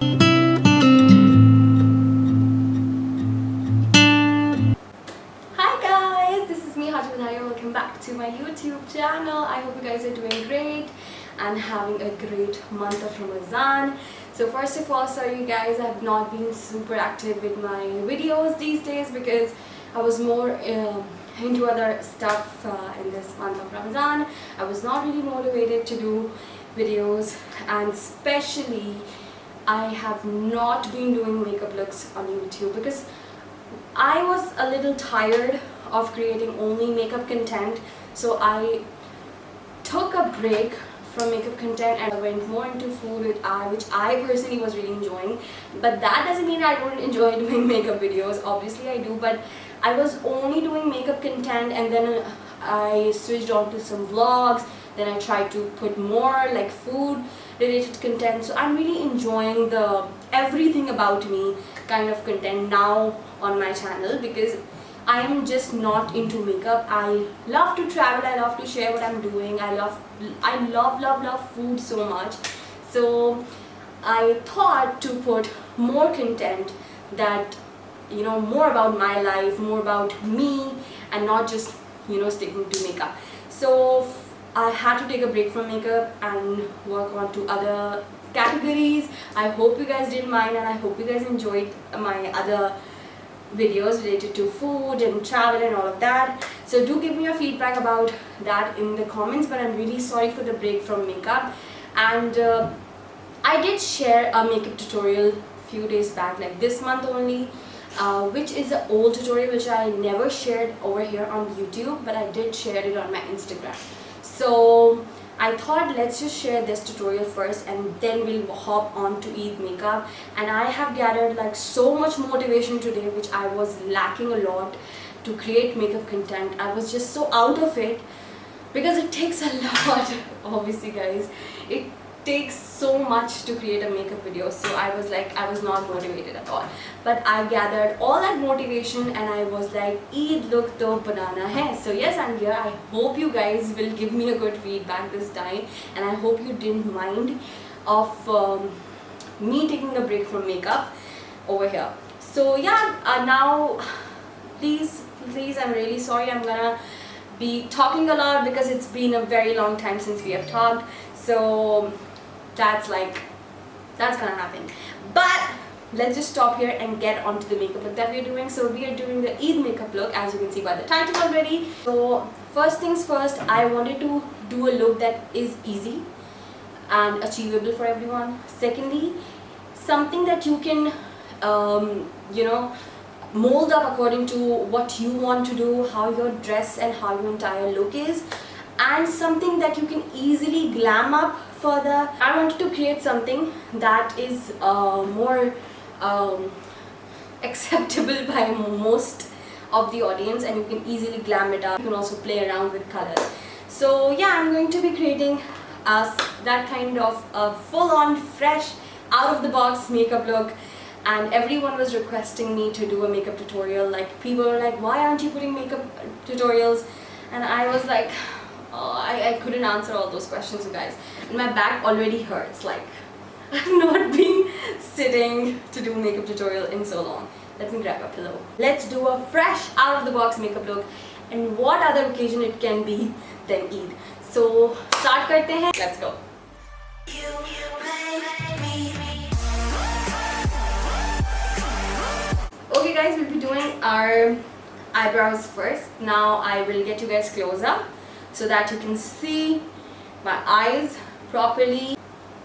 Hi guys, this is me Hajj. Welcome back to my YouTube channel. I hope you guys are doing great and having a great month of Ramadan. So first of all, sorry you guys, I have not been super active with my videos these days because I was more into other stuff in this month of Ramadan. I was not really motivated to do videos, and especially I have not been doing makeup looks on YouTube because I was a little tired of creating only makeup content. So I took a break from makeup content and I went more into food which I personally was really enjoying. But that doesn't mean I don't enjoy doing makeup videos. Obviously I do, but I was only doing makeup content, and then I switched on to some vlogs. Then I tried to put more like food related content. So I'm really enjoying the everything about me kind of content now on my channel because I am just not into makeup. I love to travel, I love to share what I'm doing, I love food so much. So I thought to put more content that, you know, more about my life, more about me, and not just, you know, sticking to makeup. So I had to take a break from makeup and work on to other categories. I hope you guys didn't mind, and I hope you guys enjoyed my other videos related to food and travel and all of that. So do give me your feedback about that in the comments. But I'm really sorry for the break from makeup, and I did share a makeup tutorial few days back, like this month only, which is an old tutorial which I never shared over here on YouTube, but I did share it on my Instagram. So I thought let's just share this tutorial first and then we'll hop on to Eid makeup. And I have gathered like so much motivation today, which I was lacking a lot to create makeup content. I was just so out of it because it takes a lot. Obviously guys, it takes so much to create a makeup video. So I was not motivated at all, but I gathered all that motivation and I was like, Eid look to banana hai. So yes, I'm here. I hope you guys will give me a good feedback this time, and I hope you didn't mind of me taking a break from makeup over here. So yeah, now please, I'm really sorry. I'm gonna be talking a lot because it's been a very long time since we have talked. So that's gonna happen. But let's just stop here and get onto the makeup look that we're doing. So we are doing the Eid makeup look, as you can see by the title already. So first things first, I wanted to do a look that is easy and achievable for everyone. Secondly, something that you can you know, mold up according to what you want to do, how your dress and how your entire look is, and something that you can easily glam up further. I wanted to create something that is more acceptable by most of the audience, and you can easily glam it up. You can also play around with colors. So yeah, I'm going to be creating that kind of full-on fresh out of the box makeup look. And everyone was requesting me to do a makeup tutorial. Like, people were like, why aren't you putting makeup tutorials? And I was like, oh, I couldn't answer all those questions, you guys. And my back already hurts. Like, I've not been sitting to do makeup tutorial in so long. Let me grab a pillow. Let's do a fresh out of the box makeup look. And what other occasion it can be than Eid. So start karte hain. Let's go. Okay guys, we'll be doing our eyebrows first. Now I will get you guys close up so that you can see my eyes properly.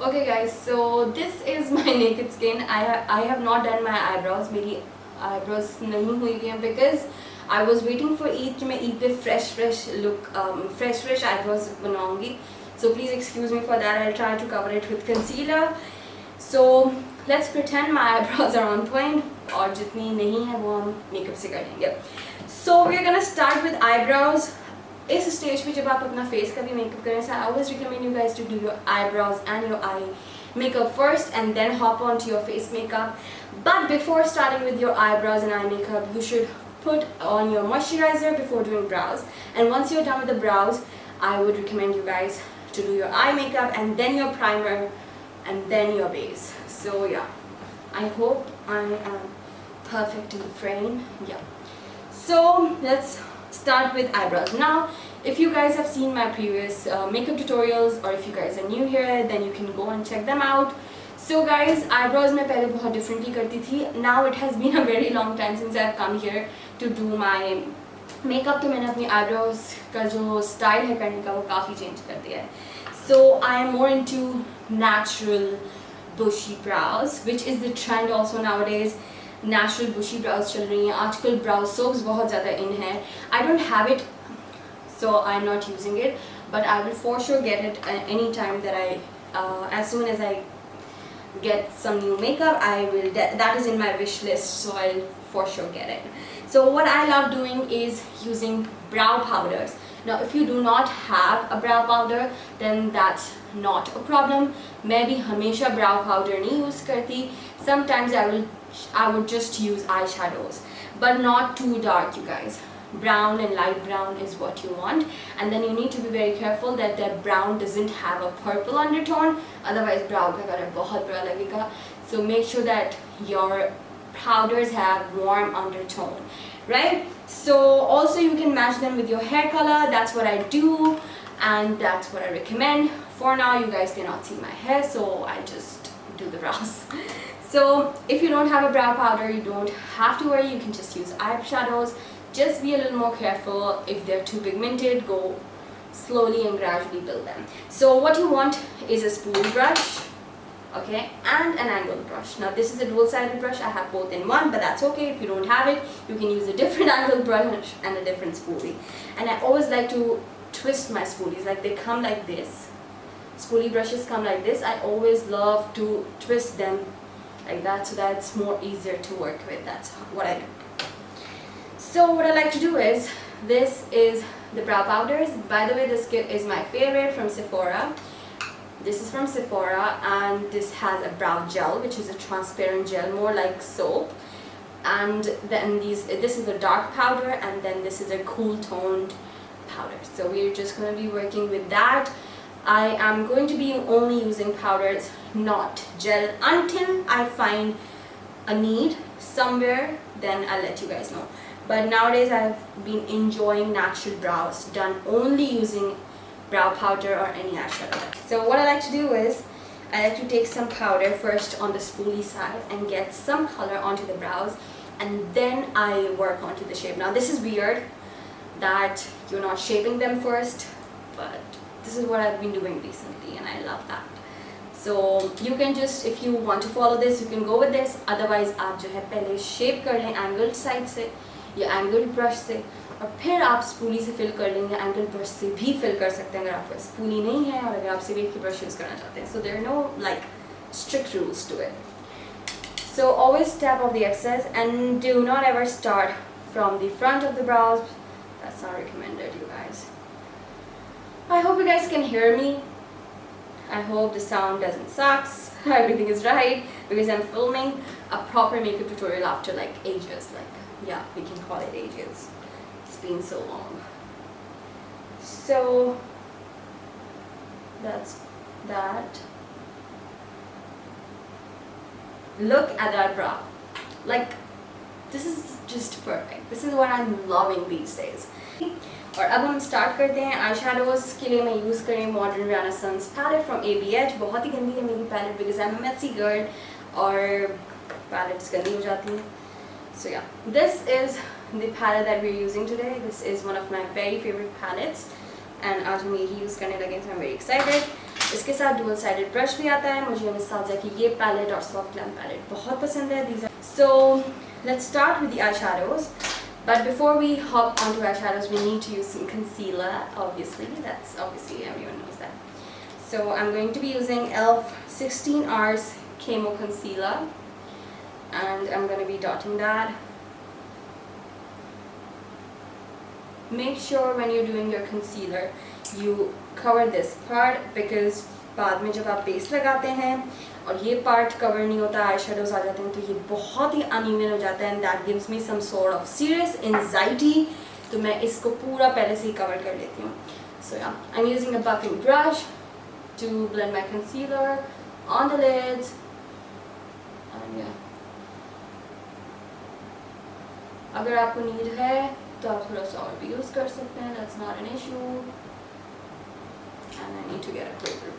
Okay guys, so this is my naked skin. I have not done my eyebrows. मेरी eyebrows नहीं हुई हैं because I was waiting for Eid कि मैं Eid पे fresh look, fresh eyebrows बनाऊंगी. So please excuse me for that. I'll try to cover it with concealer. So let's pretend my eyebrows are on point, और जितनी नहीं है वो हम makeup से कर लेंगे. So we're gonna start with eyebrows. इस स्टेज पे जब आप अपना फेस का भी मेकअप करें, so I always recommend you guys to do your eyebrows and your eye makeup first and then hop on to your face makeup. But before starting with your eyebrows and eye makeup, you should put on your moisturizer before doing brows. And once you're done with the brows, I would recommend you guys to do your eye makeup and then your primer and then your base. So yeah, I hope I am perfect in the frame. Yeah. So let's start with eyebrows. Now, if you guys have seen my previous makeup tutorials, or if you guys are new here, then you can go and check them out. So guys, eyebrows मैं पहले बहुत differently करती थी. Now it has been a very long time since I've come here to do my makeup, तो मैंने अपनी eyebrows का जो style है करने का वो काफ़ी change कर दिया है. So I am more into natural bushy brows, which is the trend also nowadays. Natural bushy brows चल रही हैं आजकल. brow soaps बहुत ज़्यादा in है. I don't have it, so I'm not using it, but I will for sure get it anytime that as soon as I get some new makeup. I will that is in my wish list, so I'll for sure get it. So what I love doing is using brow powders. Now if you do not have a brow powder, then that's not a problem. मैं भी हमेशा brow powder नहीं use करती. Sometimes I would just use eyeshadows, but not too dark, you guys. Brown and light brown is what you want, and then you need to be very careful that that brown doesn't have a purple undertone, otherwise brow का color बहुत बुरा लगेगा. So make sure that your powders have warm undertone, right? So also you can match them with your hair color. That's what I do, and that's what I recommend. For now you guys cannot see my hair, so I just do the brows. So if you don't have a brow powder, you don't have to worry, you can just use eyeshadows. Just be a little more careful. If they're too pigmented, go slowly and gradually build them. So what you want is a spool brush, okay, and an angled brush. Now this is a dual-sided brush. I have both in one, but that's okay. If you don't have it, you can use a different angled brush and a different spoolie. And I always like to twist my spoolies, like they come like this. Spoolie brushes come like this. I always love to twist them like that, so that's more easier to work with. That's what I do. So what I like to do is, this is the brow powders. By the way, this is my favorite from Sephora. This is from Sephora, and this has a brow gel, which is a transparent gel, more like soap. And then this is a dark powder, and then this is a cool toned powder. So we're just going to be working with that. I am going to be only using powders, not gel, until I find a need somewhere, then I'll let you guys know. But nowadays I've been enjoying natural brows done only using brow powder or any eyeshadow. So what I like to do is, I like to take some powder first on the spoolie side and get some color onto the brows, and then I work onto the shape. Now this is weird that you're not shaping them first, but this is what I've been doing recently and I love that. So you can just, if you want to follow this, you can go with this. Otherwise आप जो है पहले shape कर लें angled side से या angled brush से, और फिर आप spoolie से fill कर लेंगे. angled brush से भी fill कर सकते हैं अगर आपका spoolie नहीं है और अगर आप सिर्फ एक ही brush use करना चाहते हैं. So there are no like strict rules to it. So always tap off the excess and do not ever start from the front of the brows. That's not recommended, you guys. I hope you guys can hear me. I hope the sound doesn't suck. Everything is right, because I'm filming a proper makeup tutorial after like ages. Like, yeah, we can call it ages. It's been so long. So that's that. Look at that brow. Like, this is just perfect. This is what I'm loving these days. और अब हम start करते हैं. Eye shadows के लिए मैं use करें modern renaissance palette from ABH. बहुत ही गंदी है मेरी palette, because I am messy girl और पैलेट्स गंदी हो जाती हैं. So yeah, this is the palette that we are using today. This is one of my very favourite palettes and आज हम यही यूज़ करने लगे, so I am very excited. इसके साथ डुअल साइडेड ब्रश भी आता है. मुझे नॉस्टैल्जिया की ये पैलेट और सॉफ्ट ग्लैम पैलेट बहुत पसंद है. These are so let's start with the eye shadows. But before we hop onto eyeshadows, we need to use some concealer, obviously. That's obviously, everyone knows that. So I'm going to be using e.l.f. 16 Hours Camo Concealer. And I'm going to be dotting that. Make sure when you're doing your concealer, you cover this part, because बाद में जब आप base लगाते हैं और ये part cover नहीं होता, आई शेडोज आ जाते हैं, तो ये बहुत ही अनइवन हो जाता है. And that gives me some sort of serious anxiety. तो मैं इसको पूरा पहले से ही कवर कर लेती हूँ. So yeah, I am using a buffing brush to blend my concealer on the lids. And yeah, अगर आपको नीड है तो आप थोड़ा सा और भी यूज़ कर सकते हैं, that's not an issue. And I need to get a closer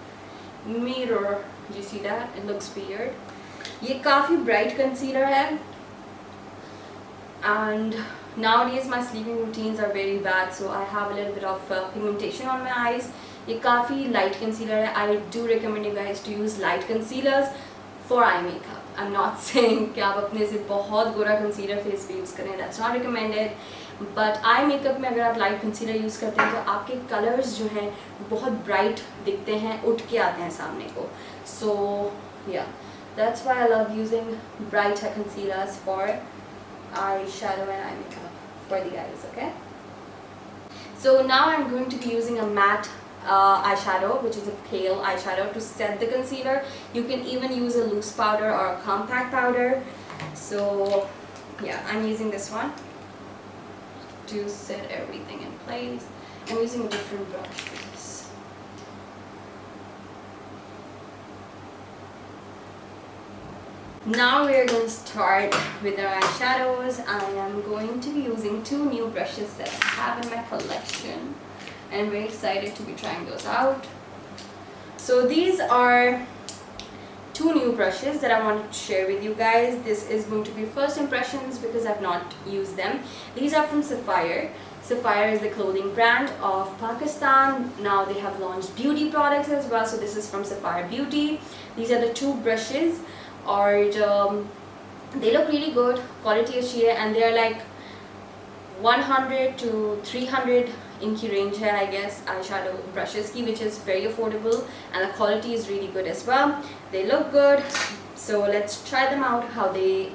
mirror. Do you see that? It looks weird. ये काफ़ी bright concealer है. And nowadays my sleeping routines are very bad, so I have a little bit of pigmentation on my eyes. ये काफ़ी light concealer है. I do recommend you guys to use light concealers for eye makeup. I'm not saying कि आप अपने से बहुत गोरा concealer face पे use करें. That's not recommended. But eye makeup में अगर आप light concealer use करते हैं तो आपके colors जो हैं बहुत bright दिखते हैं, उठ के आते हैं सामने को. So yeah, that's why I love using brighter concealers for eyeshadow and eye makeup for the eyes. Okay. So now I'm going to be using a matte eyeshadow, which is a pale eyeshadow, to set the concealer. You can even use a loose powder or a compact powder. So yeah, I'm using this one to set everything in place. I'm using a different brush for this. Now we're going to start with our eyeshadows. I am going to be using two new brushes that I have in my collection. I'm very excited to be trying those out. So these are two new brushes that I wanted to share with you guys. This is going to be first impressions because I've not used them. These are from Sapphire. Sapphire is the clothing brand of Pakistan. Now they have launched beauty products as well. So this is from Sapphire Beauty. These are the two brushes. Or they look really good. Quality is अच्छी है, and they are like 100 to 300 इनकी range है, I guess, eyeshadow brushes की, which is very affordable, and the quality is really good as well. They look good, so let's try them out how they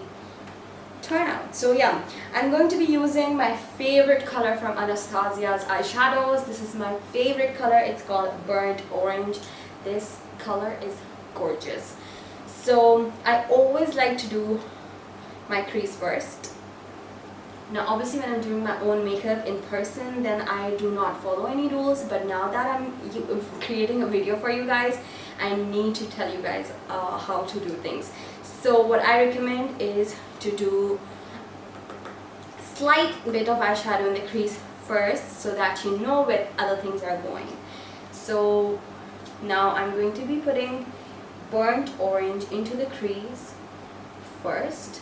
turn out. So yeah, I'm going to be using my favorite color from Anastasia's eyeshadows. This is my favorite color. It's called Burnt Orange. This color is gorgeous. So I always like to do my crease first. Now obviously when I'm doing my own makeup in person, then I do not follow any rules, but now that I'm creating a video for you guys, I need to tell you guys how to do things. So what I recommend is to do slight bit of eyeshadow in the crease first so that you know where other things are going. So now I'm going to be putting burnt orange into the crease first.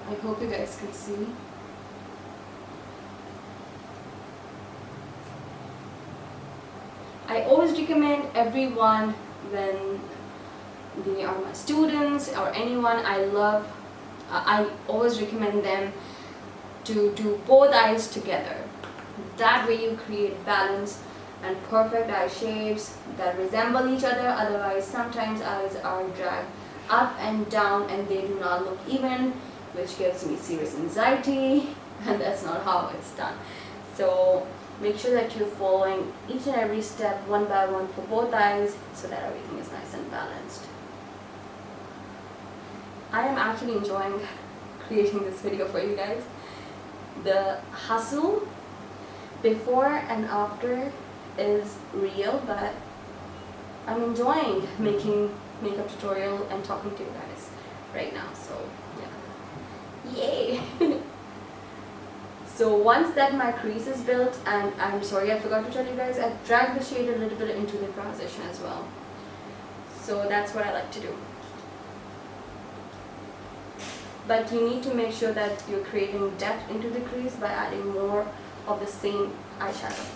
I hope you guys can see. I always recommend everyone when they are my students or anyone I always recommend them to do both eyes together. That way you create balance and perfect eye shapes that resemble each other. Otherwise sometimes eyes are dragged up and down and they do not look even, which gives me serious anxiety, and that's not how it's done. So make sure that you're following each and every step one by one for both eyes so that everything is nice and balanced. I am actually enjoying creating this video for you guys. The hustle before and after is real, but I'm enjoying making makeup tutorial and talking to you guys right now, so yeah, yay. So once that my crease is built, and I'm sorry I forgot to tell you guys, I've dragged the shade a little bit into the transition as well, so that's what I like to do. But you need to make sure that you're creating depth into the crease by adding more of the same eyeshadow,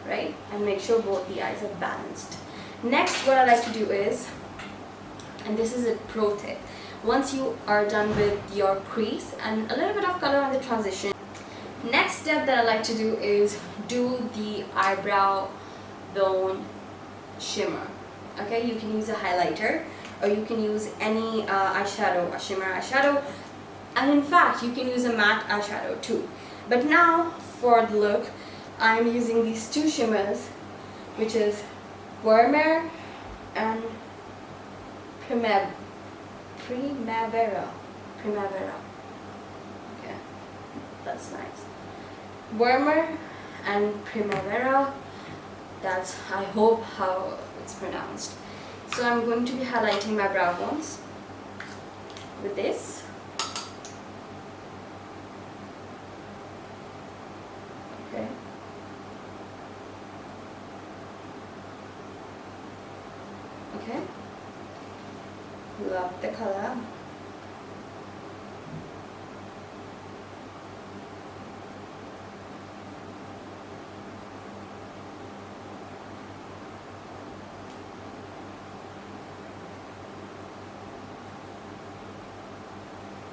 right? And make sure both the eyes are balanced. Next, what I like to do is, and this is a pro tip, once you are done with your crease and a little bit of color on the transition, next step that I like to do is do the eyebrow bone shimmer. Okay, you can use a highlighter or you can use any eyeshadow, a shimmer eyeshadow, and in fact you can use a matte eyeshadow too. But now for the look, I'm using these two shimmers, which is Primavera and Primavera. Okay, that's nice. Warmer and Primavera. That's, I hope, how it's pronounced. So I'm going to be highlighting my brow bones with this. Okay. Okay. Love the color.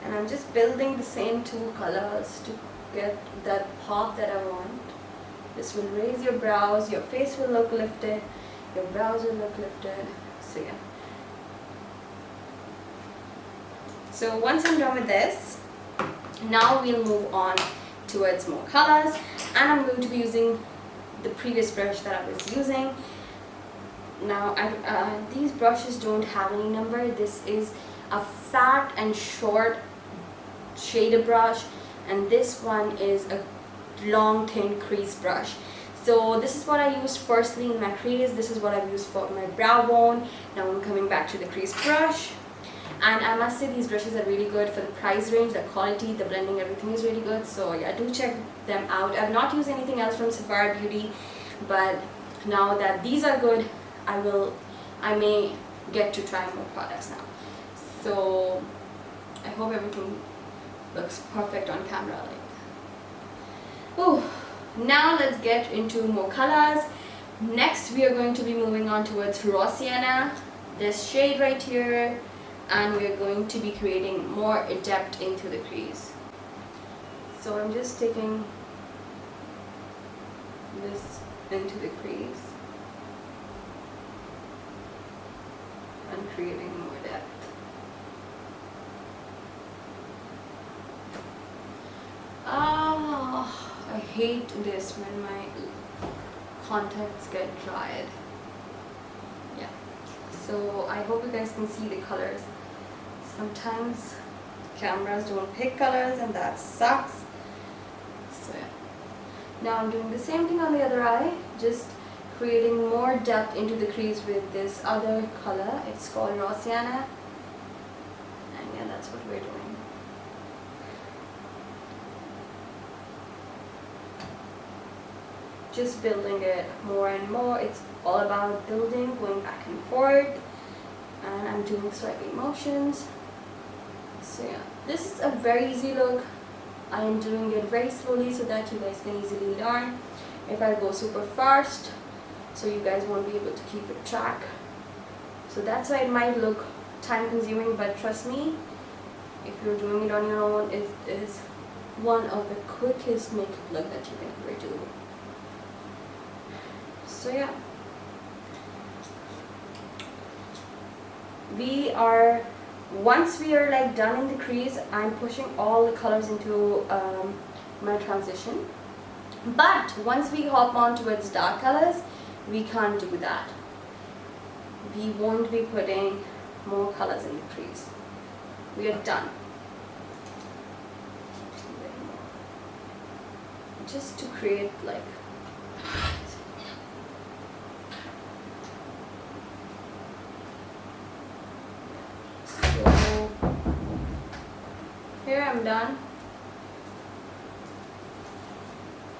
And I'm just building the same two colors to get that pop that I want. This will raise your brows, your face will look lifted, your brows will look lifted. So yeah. So once I'm done with this, now we'll move on towards more colors, and I'm going to be using the previous brush that I was using. Now these brushes don't have any number. This is a fat and short shader brush, and this one is a long thin crease brush. So this is what I used firstly in my crease. This is what I've used for my brow bone. Now I'm coming back to the crease brush, and I must say these brushes are really good for the price range. The quality, the blending, everything is really good. So yeah, do check them out. I've not used anything else from Sephora Beauty, but now that these are good, I may get to try more products now. So I hope everything looks perfect on camera. Oh, now let's get into more colors. Next we are going to be moving on towards raw sienna, this shade right here, and we are going to be creating more depth into the crease. So I'm just taking this into the crease and creating more depth. I hate this when my contacts get dried. Yeah, so I hope you guys can see the colors. Sometimes cameras don't pick colors, and that sucks. So yeah, now I'm doing the same thing on the other eye, just creating more depth into the crease with this other color. It's called raw sienna, and yeah, that's what we're doing. Just building it more and more. It's all about building, going back and forth, and I'm doing swiping motions. So yeah, this is a very easy look. I am doing it very slowly so that you guys can easily learn. If I go super fast, so you guys won't be able to keep a track. So that's why it might look time consuming, but trust me, if you're doing it on your own, it is one of the quickest makeup look that you can ever do. So yeah, once we are like done in the crease, I'm pushing all the colors into my transition. But once we hop on towards dark colors, we can't do that. We won't be putting more colors in the crease. We are done. Just to create like here I'm done.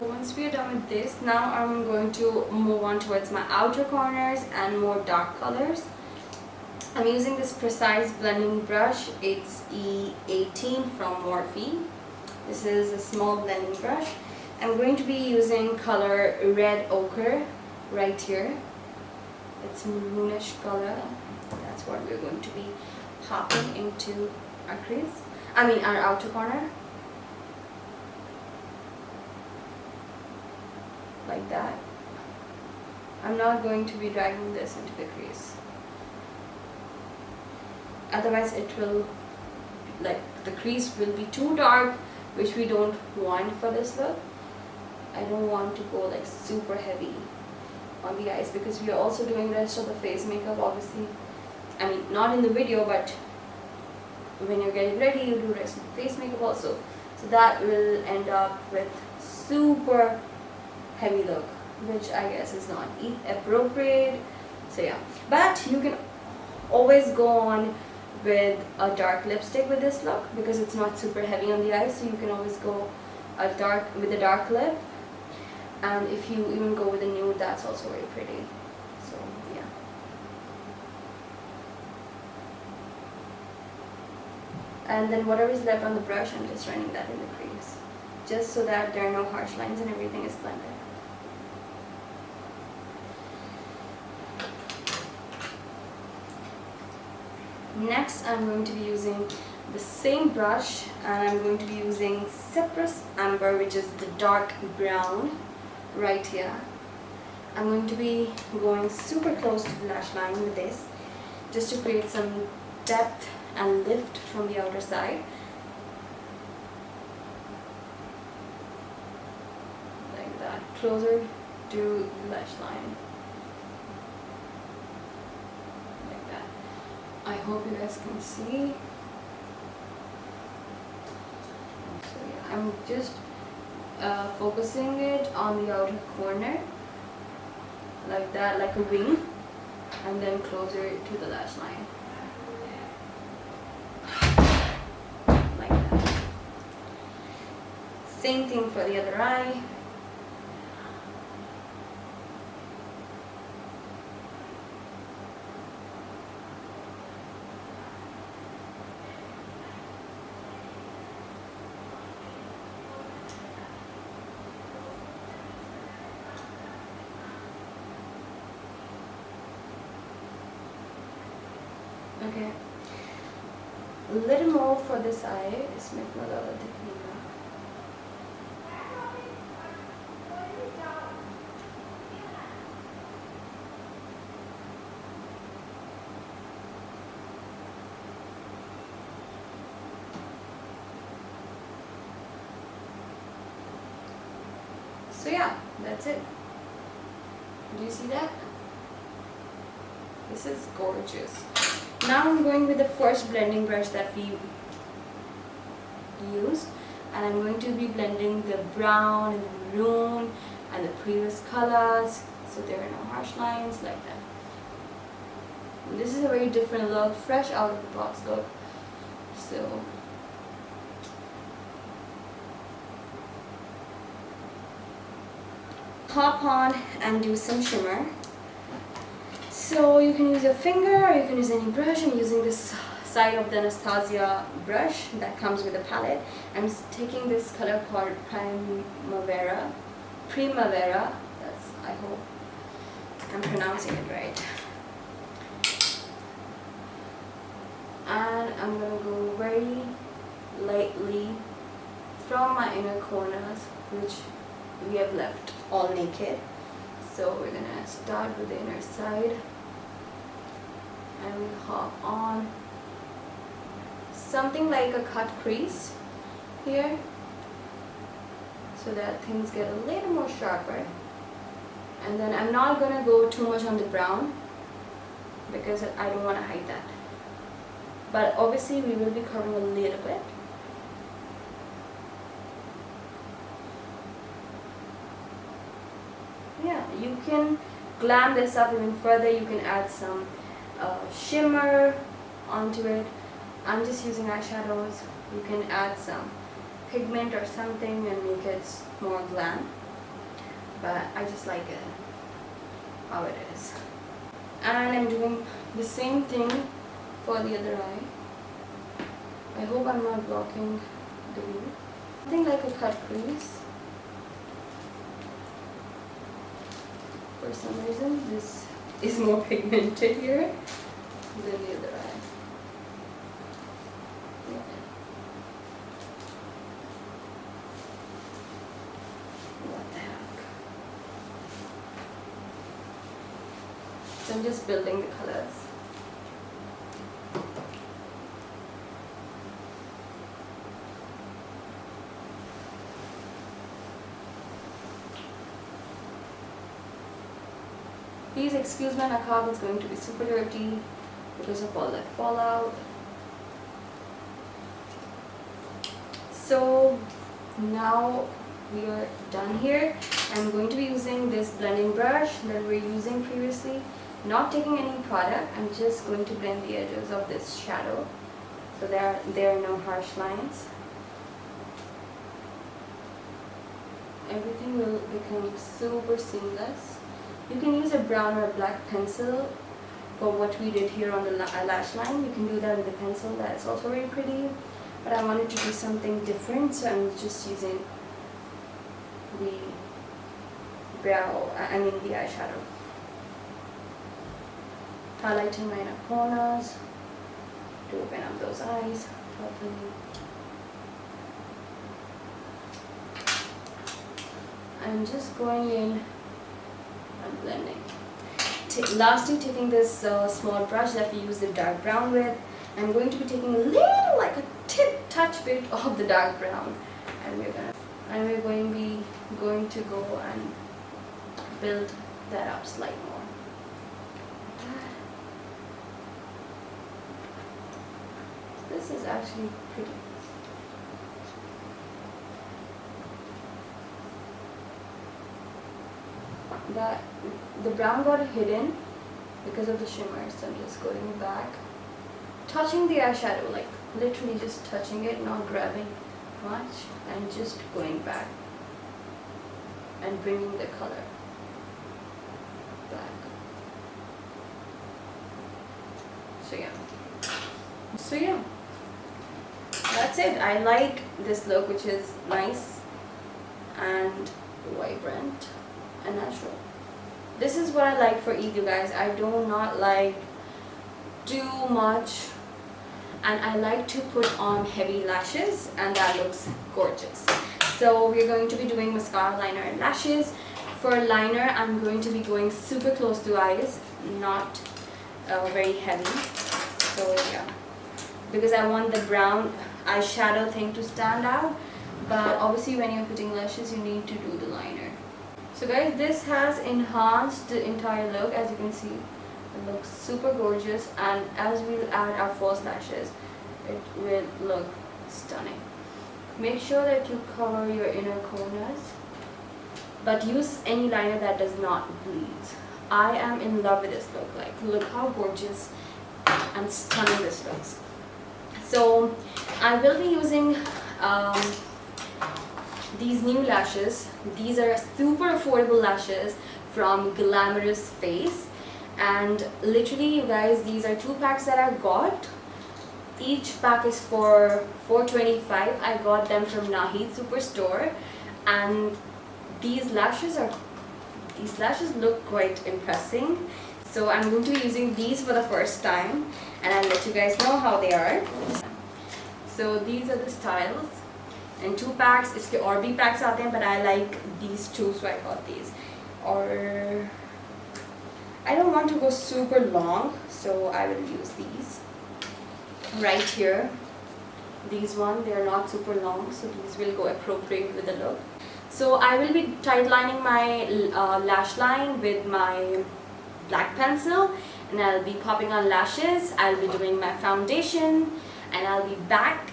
Once we are done with this, now I'm going to move on towards my outer corners and more dark colors. I'm using this precise blending brush. It's E18 from Morphe. This is a small blending brush. I'm going to be using color red ochre right here. It's maroonish color. That's what we're going to be popping into our crease. Our outer corner. Like that. I'm not going to be dragging this into the crease. Otherwise it will, like, the crease will be too dark, which we don't want for this look. I don't want to go like super heavy on the eyes because we are also doing the rest of the face makeup, obviously. Not in the video, but when you're getting ready, you do rest of the face makeup also. So that will end up with super heavy look. which I guess is not appropriate. So yeah, but you can always go on with a dark lipstick with this look because it's not super heavy on the eyes, so you can always go with a dark lip. And if you even go with a nude, that's also very pretty. So yeah. And then whatever is left on the brush, I'm just running that in the crease, just so that there are no harsh lines and everything is blended. Next, I'm going to be using the same brush, and I'm going to be using Cypress Amber, which is the dark brown right here. I'm going to be going super close to the lash line with this, just to create some depth and lift from the outer side. Like that, closer to the lash line. Like that. I hope you guys can see. So yeah, I'm just focusing it on the outer corner, like that, like a wing, and then closer to the lash line. Like that. Same thing for the other eye. Okay, a little more for this eye. इसमें इतना ज़्यादा दिख नहीं रहा. So yeah, that's it. Do you see that? This is gorgeous. Now I'm going with the first blending brush that we used, and I'm going to be blending the brown and the maroon and the previous colors, so there are no harsh lines like that. And this is a very different look, fresh out of the box look. So hop on and do some shimmer. So you can use your finger or you can use any brush. I'm using this side of the Anastasia brush that comes with a palette. I'm taking this color called Primavera. That's, I hope I'm pronouncing it right. And I'm gonna go very lightly from my inner corners, which we have left all naked. So we're gonna start with the inner side, and we hop on something like a cut crease here, so that things get a little more sharper. And then I'm not gonna go too much on the brown because I don't want to hide that, but obviously we will be covering a little bit. Yeah, you can glam this up even further. You can add some shimmer onto it. I'm just using eyeshadows. You can add some pigment or something and make it more glam, but I just like it how it is. And I'm doing the same thing for the other eye. I hope I'm not blocking the view. Something like a cut crease. For some reason, this is more pigmented here than the other eye. Yeah. What the heck? So I'm just building the colors. Please excuse my makeup, it's going to be super dirty because of all that fallout. So now we are done here. I'm going to be using this blending brush that we're using previously, not taking any product. I'm just going to blend the edges of this shadow so there are no harsh lines. Everything will become super seamless. You can use a brown or black pencil for what we did here on the lash line. You can do that with a pencil, that's also very pretty. But I wanted to do something different, so I'm just using the the eyeshadow. Highlighting my inner corners to open up those eyes properly. I'm just going in and blending. Lastly, taking this small brush that we use the dark brown with, I'm going to be taking a little, like a touch bit of the dark brown, and we're going to go and build that up slightly more. This is actually pretty. The brown got hidden because of the shimmer, so I'm just going back, touching the eyeshadow, like literally just touching it, not grabbing much, and just going back and bringing the color back. So yeah, that's it. I like this look, which is nice and vibrant and natural. This is what I like for Eid, you guys. I do not like too much, and I like to put on heavy lashes, and that looks gorgeous. So we're going to be doing mascara, liner, and lashes. For liner, I'm going to be going super close to eyes, not very heavy. So yeah, because I want the brown eyeshadow thing to stand out, but obviously when you're putting lashes, you need to do the liner. So guys, this has enhanced the entire look. As you can see, it looks super gorgeous, and as we'll add our false lashes, it will look stunning. Make sure that you cover your inner corners, but use any liner that does not bleed. I am in love with this look. Like, look how gorgeous and stunning this looks. So I will be using these new lashes. These are super affordable lashes from Glamorous Face, and literally, you guys, these are 2 packs that I got. Each pack is for $4.25. I got them from Nahid Superstore, and these lashes look quite impressive. So I'm going to be using these for the first time, and I'll let you guys know how they are. So these are the styles. And 2 packs, इसके और भी packs आते हैं, but I like these 2, so I got these. Or I don't want to go super long, so I will use these right here. These one, they are not super long, so these will go appropriate with the look. So I will be tight lining my lash line with my black pencil, and I'll be popping on lashes. I'll be doing my foundation, and I'll be back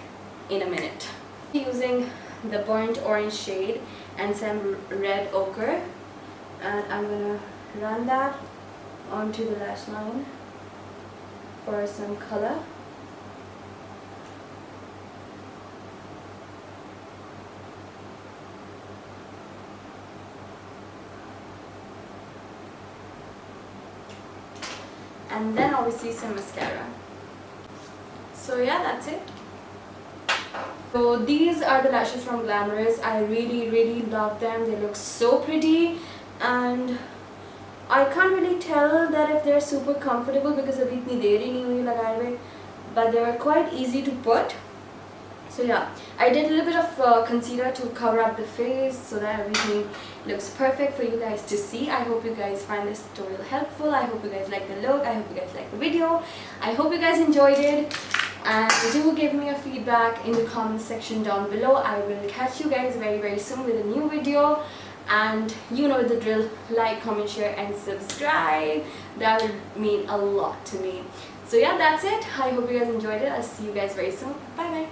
in a minute. Using the burnt orange shade and some red ochre, and I'm gonna run that onto the lash line for some color. And then obviously some mascara. So yeah, that's it. So these are the lashes from Glamorous. I really love them. They look so pretty, and I can't really tell that if they're super comfortable because abhi itni der hi nahi hui lagaye hue, but they were quite easy to put. So yeah, I did a little bit of concealer to cover up the face so that everything looks perfect for you guys to see. I hope you guys find this tutorial helpful. I hope you guys like the look. I hope you guys like the video. I hope you guys enjoyed it. And do give me a feedback in the comment section down below. I will catch you guys very soon with a new video, and you know the drill. Like, comment, share and subscribe. That would mean a lot to me. So yeah, that's it. I hope you guys enjoyed it. I'll see you guys very soon. Bye bye.